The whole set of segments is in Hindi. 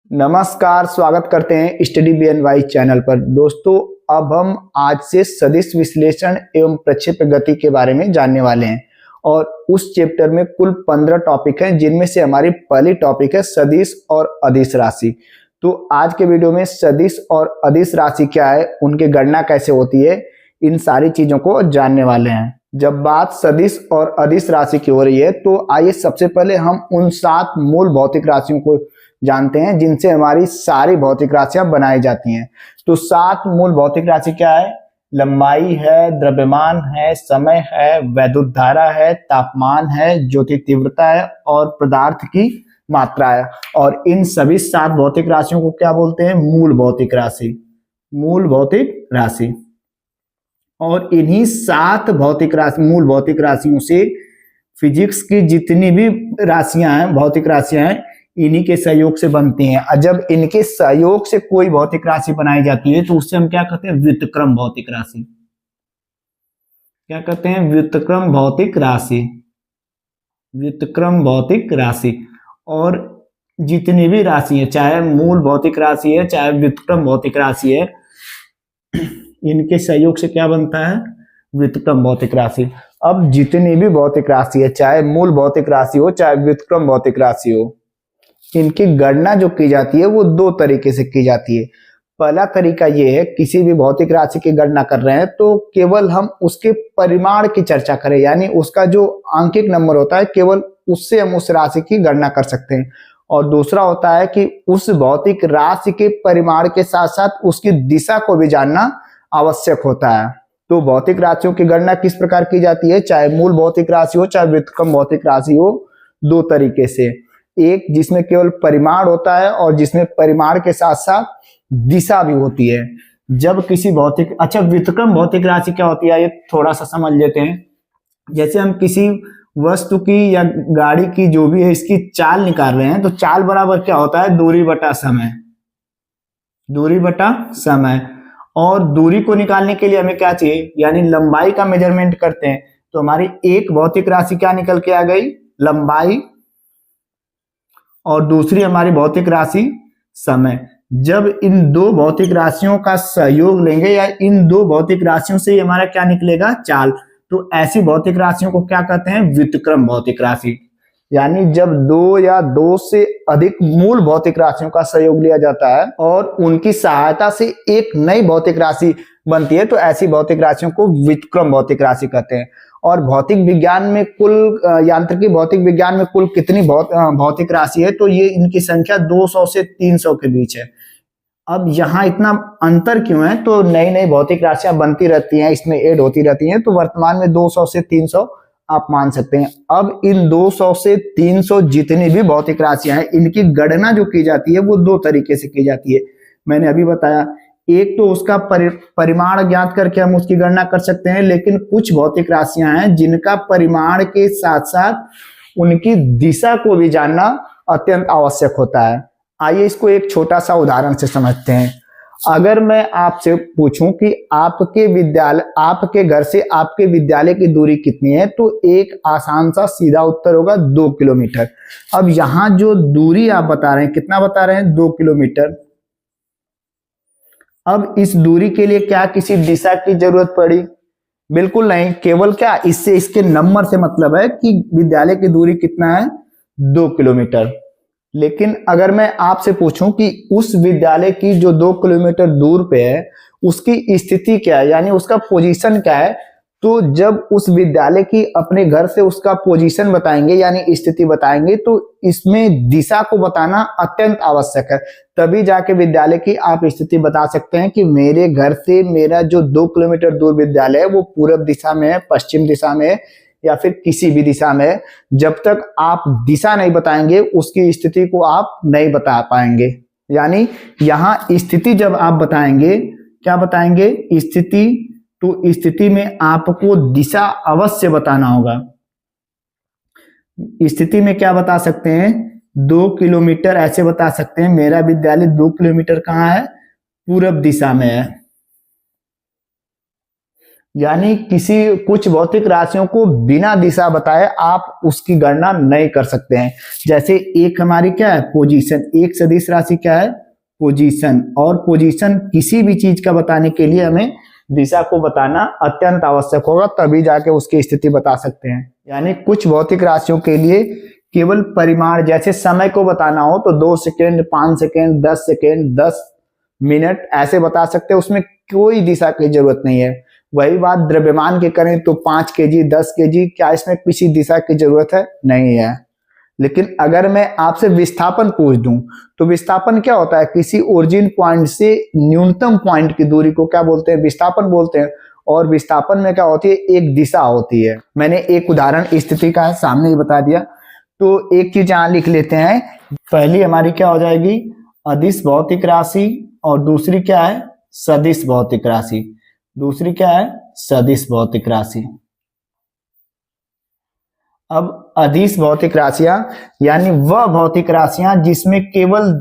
नमस्कार, स्वागत करते हैं स्टडी BNY चैनल पर। दोस्तों, अब हम आज से सदिश विश्लेषण एवं प्रक्षेप्य गति के बारे में जानने वाले हैं और उस चैप्टर में कुल 15 टॉपिक हैं, जिनमें से हमारी पहली टॉपिक है सदिश और अदिश राशि। तो आज के वीडियो में सदिश और अदिश राशि क्या है, उनकी गणना कैसे होती है, इन सारी चीजों को जानने वाले हैं। जब बात सदिश और अदिश राशि की हो रही है तो आइए सबसे पहले हम उन 7 मूल भौतिक राशियों को जानते हैं जिनसे हमारी सारी भौतिक राशियां बनाई जाती हैं। तो 7 मूल भौतिक राशि क्या है? लंबाई है, द्रव्यमान है, समय है, वैद्युत धारा है, तापमान है, ज्योति तीव्रता है और पदार्थ की मात्रा है। और इन सभी 7 भौतिक राशियों को क्या बोलते हैं? मूल भौतिक राशि। मूल भौतिक राशि। और इन्हीं 7 मूल भौतिक राशियों से फिजिक्स की जितनी भी राशियां हैं, भौतिक राशियां हैं, इन्हीं के सहयोग से बनती हैं। और जब इनके सहयोग से कोई भौतिक राशि बनाई जाती है तो उससे हम क्या कहते हैं? व्युत्क्रम भौतिक राशि। क्या कहते हैं? व्युत्क्रम भौतिक राशि। व्युत्क्रम भौतिक राशि। और जितनी भी राशि है, चाहे मूल भौतिक राशि है चाहे व्युत्क्रम भौतिक राशि है, इनके सहयोग से क्या बनता है? व्युत्क्रम भौतिक राशि। अब जितनी भी भौतिक राशि है, चाहे मूल भौतिक राशि हो चाहे व्युत्क्रम भौतिक राशि हो, इनकी गणना जो की जाती है वो 2 तरीके से की जाती है। पहला तरीका ये है, किसी भी भौतिक राशि की गणना कर रहे हैं तो केवल हम उसके परिमाण की चर्चा करें, यानी उसका जो आंकिक नंबर होता है केवल उससे हम उस राशि की गणना कर सकते हैं। और दूसरा होता है कि उस भौतिक राशि के परिमाण के साथ साथ उसकी दिशा को भी जानना आवश्यक होता है। तो भौतिक राशियों की गणना किस प्रकार की जाती है, चाहे मूल भौतिक राशि हो चाहे व्युत्क्रम भौतिक राशि हो, 2 तरीके से। एक जिसमें केवल परिमाण होता है और जिसमें परिमाण के साथ साथ दिशा भी होती है। जब किसी व्युत्क्रम भौतिक राशि क्या होती है, ये थोड़ा सा समझ लेते हैं। जैसे हम किसी वस्तु की या गाड़ी की जो भी है इसकी चाल निकाल रहे हैं, तो चाल बराबर क्या होता है? दूरी बटा समय। दूरी बटा समय। और दूरी को निकालने के लिए हमें क्या चाहिए, यानी लंबाई का मेजरमेंट करते हैं। तो हमारी एक भौतिक राशि क्या निकल के आ गई? लंबाई। और दूसरी हमारी भौतिक राशि समय। जब इन 2 भौतिक राशियों का सहयोग लेंगे या इन 2 भौतिक राशियों से हमारा क्या निकलेगा? चाल। तो ऐसी भौतिक राशियों को क्या कहते हैं? व्युत्क्रम भौतिक राशि। यानी जब 2 या 2 से अधिक मूल भौतिक राशियों का सहयोग लिया जाता है और उनकी सहायता से एक नई भौतिक राशि बनती है तो ऐसी भौतिक राशियों को व्युत्क्रम भौतिक राशि कहते हैं। और भौतिक विज्ञान में यांत्रिकी भौतिक विज्ञान में कुल कितनी भौतिक राशि है, तो ये इनकी संख्या 200 से 300 के बीच है। अब यहाँ इतना अंतर क्यों है? तो नई नई भौतिक राशियां बनती रहती हैं, इसमें ऐड होती रहती हैं, तो वर्तमान में 200 से 300 आप मान सकते हैं। अब इन 200 से 300 जितनी भी भौतिक राशियां हैं, इनकी गणना जो की जाती है वो 2 तरीके से की जाती है। मैंने अभी बताया, एक तो उसका परिमाण ज्ञात करके हम उसकी गणना कर सकते हैं, लेकिन कुछ भौतिक राशियां हैं जिनका परिमाण के साथ साथ उनकी दिशा को भी जानना अत्यंत आवश्यक होता है। आइए इसको एक छोटा सा उदाहरण से समझते हैं। अगर मैं आपसे पूछूं कि आपके घर से आपके विद्यालय की दूरी कितनी है, तो एक आसान सा सीधा उत्तर होगा 2 किलोमीटर। अब यहाँ जो दूरी आप बता रहे हैं, कितना बता रहे हैं? 2 किलोमीटर। अब इस दूरी के लिए क्या किसी दिशा की जरूरत पड़ी? बिल्कुल नहीं। केवल क्या, इससे इसके नंबर से मतलब है कि विद्यालय की दूरी कितना है? 2 किलोमीटर। लेकिन अगर मैं आपसे पूछूं कि उस विद्यालय की जो 2 किलोमीटर दूर पे है उसकी स्थिति क्या है, यानी उसका पोजीशन क्या है, तो जब उस विद्यालय की अपने घर से उसका पोजीशन बताएंगे यानी स्थिति बताएंगे, तो इसमें दिशा को बताना अत्यंत आवश्यक है। तभी जाके विद्यालय की आप स्थिति बता सकते हैं कि मेरे घर से मेरा जो 2 किलोमीटर दूर विद्यालय है वो पूर्व दिशा में है, पश्चिम दिशा में है या फिर किसी भी दिशा में है। जब तक आप दिशा नहीं बताएंगे उसकी स्थिति को आप नहीं बता पाएंगे। यानी यहाँ स्थिति जब आप बताएंगे, क्या बताएंगे? स्थिति। तो स्थिति में आपको दिशा अवश्य बताना होगा। स्थिति में क्या बता सकते हैं? 2 किलोमीटर ऐसे बता सकते हैं, मेरा विद्यालय 2 किलोमीटर कहाँ है? पूर्व दिशा में है। यानी किसी कुछ भौतिक राशियों को बिना दिशा बताए आप उसकी गणना नहीं कर सकते हैं। जैसे एक हमारी क्या है, पोजीशन, एक सदिश राशि क्या है, पोजीशन, और पोजीशन किसी भी चीज का बताने के लिए हमें दिशा को बताना अत्यंत आवश्यक होगा, तभी जाके उसकी स्थिति बता सकते हैं। यानी कुछ भौतिक राशियों के लिए केवल परिमाण, जैसे समय को बताना हो तो 2 सेकेंड, 5 सेकेंड, 10 सेकेंड, 10 मिनट ऐसे बता सकते हैं, उसमें कोई दिशा की जरूरत नहीं है। वही बात द्रव्यमान की करें तो 5 केजी, 10 केजी, क्या इसमें किसी दिशा की जरूरत है, नहीं है। लेकिन अगर मैं आपसे विस्थापन पूछ दूं तो विस्थापन क्या होता है, किसी ओरिजिन पॉइंट से न्यूनतम पॉइंट की दूरी को क्या बोलते हैं, विस्थापन बोलते हैं। और विस्थापन में क्या होती है, एक दिशा होती है। मैंने एक उदाहरण स्थिति का सामने ही बता दिया, तो एक चीज यहां लिख लेते हैं। पहली हमारी क्या हो जाएगी, अदिश भौतिक राशि, और दूसरी क्या है, सदिश भौतिक राशि। दूसरी क्या है, सदिश भौतिक राशि। अब अदिश भौतिक राशियां यानी वह भौतिक राशियां जिसमें केवल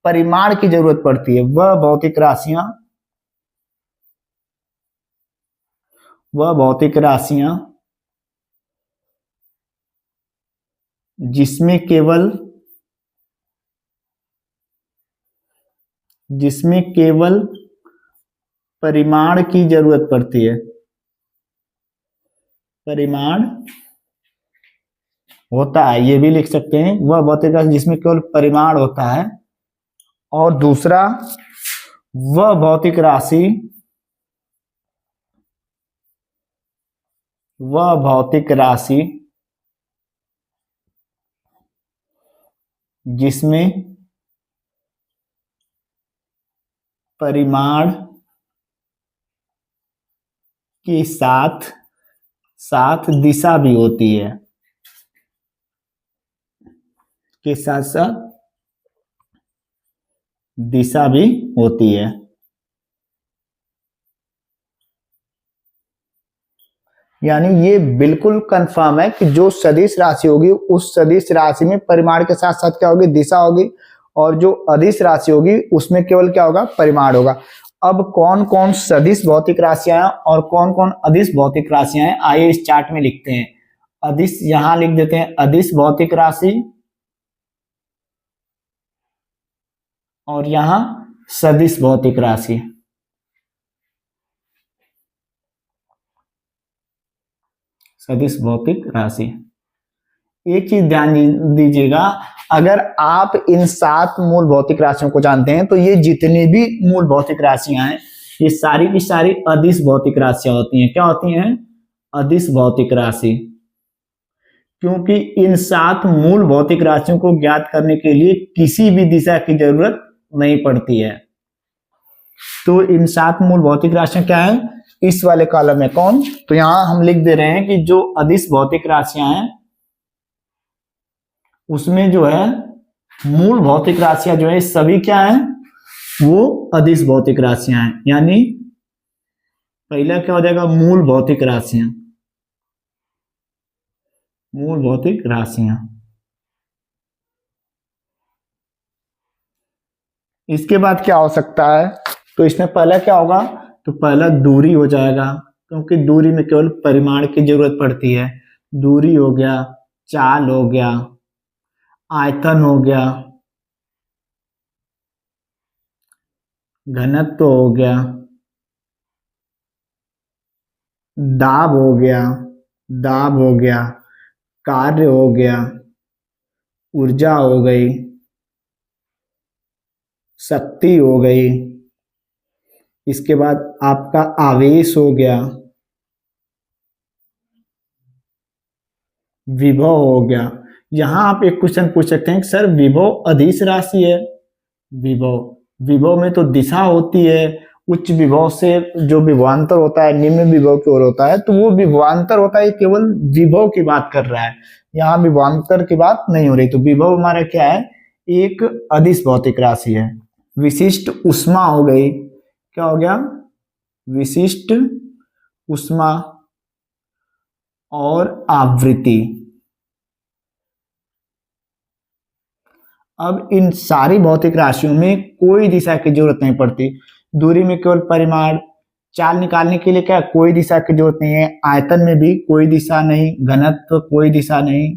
परिमाण की जरूरत पड़ती है, वह भौतिक राशियां जिसमें केवल परिमाण की जरूरत पड़ती है, परिमाण होता है, ये भी लिख सकते हैं, वह भौतिक राशि जिसमें केवल परिमाण होता है। और दूसरा, वह भौतिक राशि जिसमें परिमाण के साथ साथ दिशा भी होती है, के साथ साथ दिशा भी होती है। यानी ये बिल्कुल कंफर्म है कि जो सदिश राशि होगी उस सदिश राशि में परिमाण के साथ साथ क्या होगी, दिशा होगी, और जो अदिश राशि होगी उसमें केवल क्या होगा, परिमाण होगा। अब कौन कौन सदिश भौतिक राशियां हैं और कौन कौन अदिश भौतिक राशियां हैं, आइए इस चार्ट में लिखते हैं। अदिश यहां लिख देते हैं, अदिश भौतिक राशि, और यहां सदिश भौतिक राशि। सदिश भौतिक राशि। एक चीज ध्यान दीजिएगा, अगर आप इन 7 मूल भौतिक राशियों को जानते हैं तो ये जितनी भी मूल भौतिक राशियां हैं ये सारी की सारी अदिश भौतिक राशियां होती हैं। क्या होती हैं, अदिश भौतिक राशि। क्योंकि इन 7 मूल भौतिक राशियों को ज्ञात करने के लिए किसी भी दिशा की जरूरत नहीं पड़ती है। तो इन 7 मूल भौतिक राशियां क्या है, इस वाले कॉलम में कौन, तो यहां हम लिख दे रहे हैं कि जो अदिश भौतिक राशियां हैं उसमें जो है मूल भौतिक राशियां जो है सभी क्या है, वो अदिश भौतिक राशियां हैं। यानी पहला क्या हो जाएगा, मूल भौतिक राशियां, मूल भौतिक राशियां। इसके बाद क्या हो सकता है, तो इसमें पहला क्या होगा, तो पहला दूरी हो जाएगा, क्योंकि दूरी में केवल परिमाण की जरूरत पड़ती है। दूरी हो गया, चाल हो गया, आयतन हो गया, घनत्व हो गया, दाब हो गया, कार्य हो गया, ऊर्जा हो गई, शक्ति हो गई, इसके बाद आपका आवेश हो गया, विभव हो गया। यहां आप एक क्वेश्चन पूछ सकते हैं, सर विभव अदिश राशि है, विभव में तो दिशा होती है, उच्च विभव से जो विभवांतर होता है निम्न विभव की ओर होता है, तो वो विभवांतर होता है, केवल विभव की बात कर रहा है, यहाँ विभवांतर की बात नहीं हो रही। तो विभव हमारा क्या है, एक अदिश भौतिक राशि है। विशिष्ट ऊष्मा हो गई, क्या हो गया, विशिष्ट ऊष्मा और आवृत्ति। अब इन सारी भौतिक राशियों में कोई दिशा की जरूरत नहीं पड़ती, दूरी में केवल परिमाण, चाल निकालने के लिए क्या कोई दिशा की जरूरत नहीं है, आयतन में भी कोई दिशा नहीं, घनत्व कोई दिशा नहीं,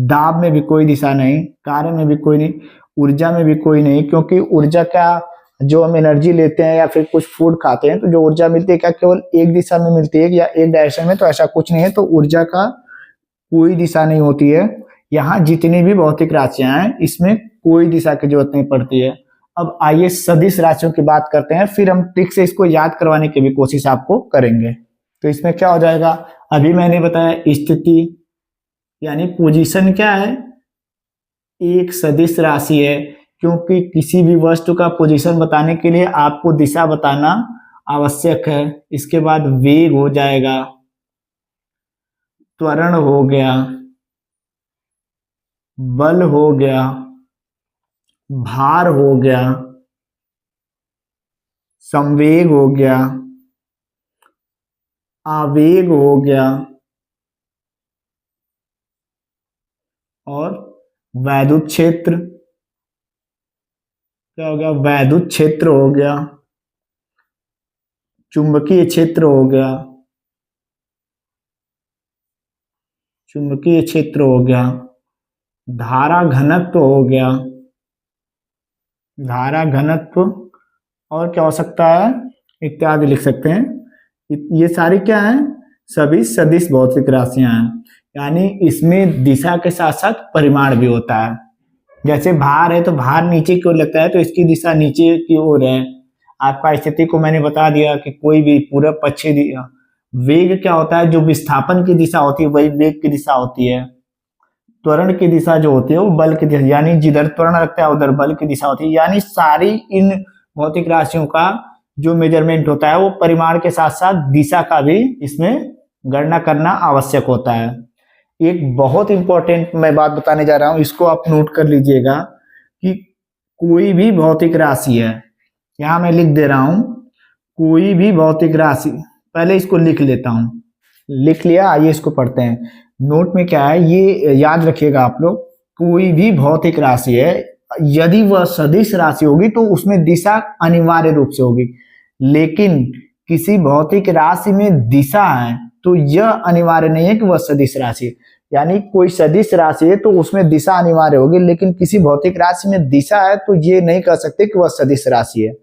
दाब में भी कोई दिशा नहीं, कार्य में भी कोई नहीं, ऊर्जा में भी कोई नहीं, क्योंकि ऊर्जा का जो हम एनर्जी लेते हैं या फिर कुछ फूड खाते हैं तो जो ऊर्जा मिलती है क्या केवल एक दिशा में मिलती है या एक डायरेक्शन में, तो ऐसा कुछ नहीं है। तो ऊर्जा का कोई दिशा नहीं होती है। यहाँ जितनी भी भौतिक राशियां हैं इसमें कोई दिशा की जरूरत नहीं पड़ती है। अब आइए सदिश राशियों की बात करते हैं, फिर हम ट्रिक से इसको याद करवाने की भी कोशिश आपको करेंगे। तो इसमें क्या हो जाएगा, अभी मैंने बताया स्थिति यानी पोजीशन क्या है, एक सदिश राशि है, क्योंकि किसी भी वस्तु का पोजीशन बताने के लिए आपको दिशा बताना आवश्यक है। इसके बाद वेग हो जाएगा, त्वरण हो गया, बल हो गया, भार हो गया, संवेग हो गया, आवेग हो गया और वैद्युत क्षेत्र, क्या हो गया, वैद्युत क्षेत्र हो गया, चुंबकीय क्षेत्र हो गया, चुंबकीय क्षेत्र हो गया, धारा घनत्व हो गया, धारा घनत्व, और क्या हो सकता है, इत्यादि लिख सकते हैं। ये सारी क्या है, सभी सदिश भौतिक राशियां हैं, यानी इसमें दिशा के साथ साथ परिमाण भी होता है। जैसे भार है तो भार नीचे की ओर लगता है तो इसकी दिशा नीचे की ओर है। आपका स्थिति को मैंने बता दिया कि कोई भी पूरब पश्चिम। वेग क्या होता है, जो विस्थापन की दिशा होती है वही वेग की दिशा होती है। त्वरण की दिशा जो होती है वो बल की दिशा, यानी जिधर त्वरण लगता है उधर बल की दिशा होती है। यानी सारी इन भौतिक राशियों का जो मेजरमेंट होता है वो परिमाण के साथ साथ दिशा का भी इसमें गणना करना आवश्यक होता है। एक बहुत इंपॉर्टेंट मैं बात बताने जा रहा हूं, इसको आप नोट कर लीजिएगा कि कोई भी भौतिक राशि है, यहां मैं लिख दे रहा हूं, कोई भी भौतिक राशि, पहले इसको लिख लेता हूं, लिख लिया, आइए इसको पढ़ते हैं। नोट में क्या है ये याद रखिएगा आप लोग, कोई भी भौतिक राशि है यदि वह सदिश राशि होगी तो उसमें दिशा अनिवार्य रूप से होगी, लेकिन किसी भौतिक राशि में दिशा है तो यह अनिवार्य नहीं है कि वह सदिश राशि है। यानी कोई सदिश राशि है तो उसमें दिशा अनिवार्य होगी, लेकिन किसी भौतिक राशि में दिशा है तो ये नहीं कह सकते कि वह सदिश राशि है।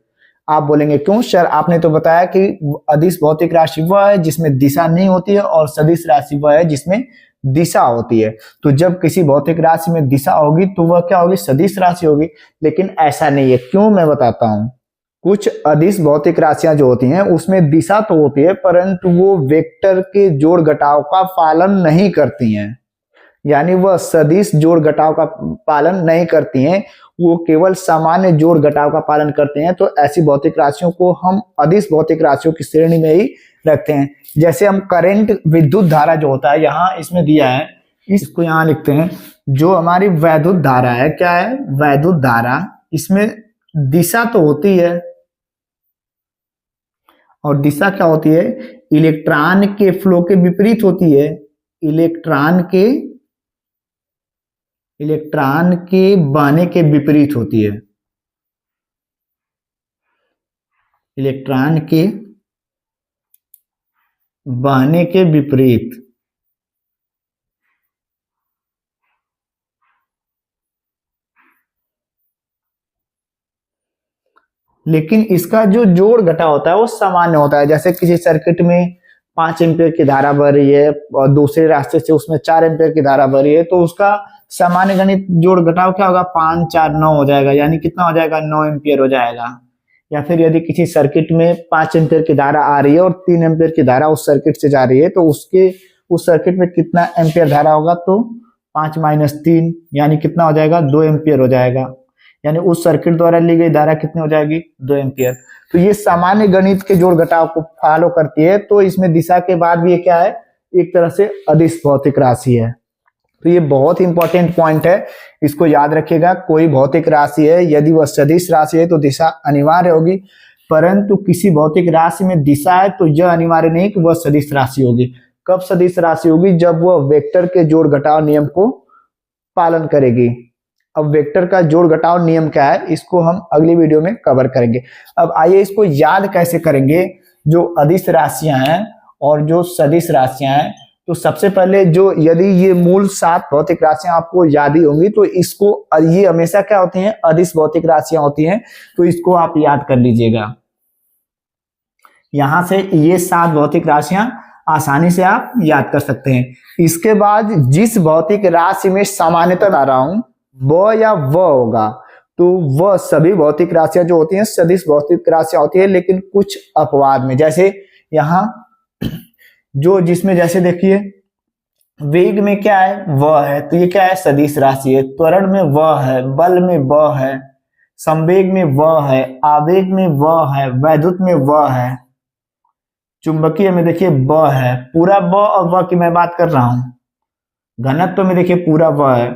आप बोलेंगे क्यों सर, आपने तो बताया कि अदिश भौतिक राशि वह है जिसमें दिशा नहीं होती है और सदिश राशि वह है जिसमें दिशा होती है। तो जब किसी भौतिक राशि में दिशा होगी तो वह क्या होगी, सदिश राशि होगी, लेकिन ऐसा नहीं है। क्यों, मैं बताता हूं। कुछ अदिश भौतिक राशियां जो होती हैं उसमें दिशा तो होती है परंतु वो वेक्टर के जोड़ घटाव का पालन नहीं करती हैं, यानी वह सदिश जोड़ घटाव का पालन नहीं करती हैं, वो केवल सामान्य जोड़ घटाव का पालन करते हैं। तो ऐसी भौतिक राशियों को हम अदिश भौतिक राशियों की श्रेणी में ही रखते हैं। जैसे हम करंट, विद्युत धारा जो होता है, यहाँ इसमें दिया है, इसको यहाँ लिखते हैं, जो हमारी वैद्युत धारा है, क्या है, वैद्युत धारा, इसमें दिशा तो होती है और दिशा क्या होती है, इलेक्ट्रॉन के फ्लो के विपरीत होती है। इलेक्ट्रॉन के बहने के विपरीत होती है। इलेक्ट्रॉन के बहने के विपरीत। लेकिन इसका जो जोड़ घटाव होता है वो सामान्य होता है। जैसे किसी सर्किट में 5 एम्पियर की धारा बह रही है और दूसरे रास्ते से उसमें 4 एम्पियर की धारा बह रही है, तो उसका सामान्य गणित जोड़ घटाव क्या होगा, 5 4 9 हो जाएगा, यानी कितना हो जाएगा, 9 एम्पियर हो जाएगा। या फिर यदि किसी सर्किट में 5 एम्पियर की धारा आ रही है और 3 एम्पियर की धारा उस सर्किट से जा रही है, तो उस सर्किट में कितना एम्पियर धारा होगा, तो 5 - 3 यानी कितना हो जाएगा, 2 एम्पियर हो जाएगा। यानी उस सर्किट द्वारा ली गई धारा कितनी हो जाएगी, 2 एम्पियर। तो ये सामान्य गणित के जोड़ घटाव को फॉलो करती है। तो इसमें दिशा के बाद भी ये क्या है, एक तरह से अदिश भौतिक राशि है। तो ये बहुत इंपॉर्टेंट पॉइंट है, इसको याद रखिएगा। कोई भौतिक राशि है यदि वह सदिश राशि है तो दिशा अनिवार्य होगी, परंतु किसी भौतिक राशि में दिशा है तो यह अनिवार्य नहीं कि वह सदिश राशि होगी। कब सदिश राशि होगी, जब वह वेक्टर के जोड़ घटाव नियम को पालन करेगी। अब वेक्टर का जोड़ घटाव नियम क्या है, इसको हम अगली वीडियो में कवर करेंगे। अब आइए इसको याद कैसे करेंगे, जो अदिश राशियां हैं और जो सदिश राशियां हैं, तो सबसे पहले जो यदि ये मूल 7 भौतिक राशियां आपको याद ही होंगी तो इसको, ये हमेशा क्या होती हैं, अदिश भौतिक राशियां होती हैं, तो इसको आप याद कर लीजिएगा। यहां से ये 7 भौतिक राशियां आसानी से आप याद कर सकते हैं। इसके बाद जिस भौतिक राशि में सामान्यतः ला रहा हूं व या व होगा, तो वह सभी भौतिक राशियां जो होती हैं सदिश भौतिक राशियां होती है, लेकिन कुछ अपवाद में, जैसे यहाँ जो जिसमें जैसे देखिए वेग में क्या है, व है, तो ये क्या है, सदिश राशि है। त्वरण में व है, बल में व है, संवेग में व है, आवेग में व है, वैद्युत में व है, चुंबकीय में देखिए ब है, पूरा ब और व की मैं बात कर रहा हूं। घनत्व में देखिए पूरा व है।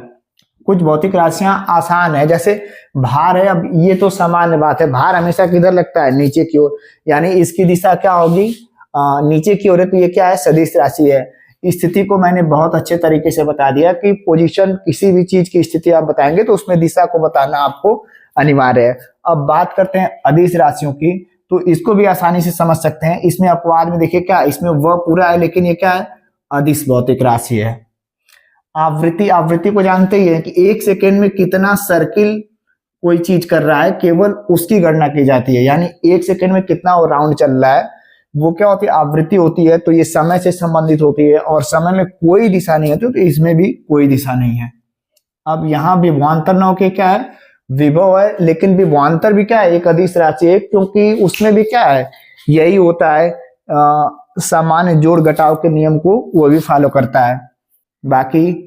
कुछ भौतिक राशियां आसान है, जैसे भार है। अब ये तो सामान्य बात है, भार हमेशा किधर लगता है, नीचे की ओर, यानी इसकी दिशा क्या होगी, नीचे की ओर है, तो ये क्या है, सदिश राशि है। स्थिति को मैंने बहुत अच्छे तरीके से बता दिया कि पोजीशन, किसी भी चीज की स्थिति आप बताएंगे तो उसमें दिशा को बताना आपको अनिवार्य है। अब बात करते हैं अदिश राशियों की, तो इसको भी आसानी से समझ सकते हैं। इसमें अपवाद में देखिए क्या, इसमें व पूरा है, लेकिन ये क्या है, अदिश भौतिक राशि है। आवृत्ति, आवृत्ति को जानते ही है कि 1 सेकेंड में कितना सर्किल कोई चीज कर रहा है, केवल उसकी गणना की जाती है, यानी 1 सेकेंड में कितना वो राउंड चल रहा है, वो क्या होती है, आवृत्ति होती है। तो ये समय से संबंधित होती है और समय में कोई दिशा नहीं होती, तो इसमें भी कोई दिशा नहीं है। अब यहाँ विभवांतर नाव के क्या है, विभव है, लेकिन विभवांतर भी क्या है, एक अदिश राशि है, क्योंकि उसमें भी क्या है, यही होता है, सामान्य जोड़ घटाव के नियम को वो भी फॉलो करता है। बाकी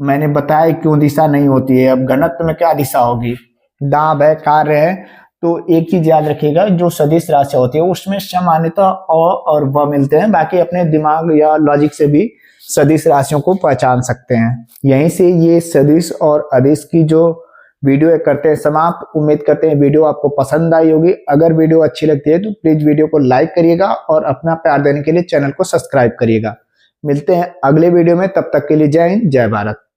मैंने बताया क्यों दिशा नहीं होती है। अब घनत्व में क्या दिशा होगी, दाब है, कार्य है, तो एक चीज याद रखिएगा, जो सदिश राशि होती है उसमें सामान्यतः अ और व मिलते हैं, बाकी अपने दिमाग या लॉजिक से भी सदिश राशियों को पहचान सकते हैं। यहीं से ये सदिश और अदिश की जो वीडियो करते हैं समाप्त। उम्मीद करते हैं वीडियो आपको पसंद आई होगी। अगर वीडियो अच्छी लगती है तो प्लीज वीडियो को लाइक करिएगा और अपना प्यार देने के लिए चैनल को सब्सक्राइब करिएगा। मिलते हैं अगले वीडियो में, तब तक के लिए जय हिंद, जय भारत।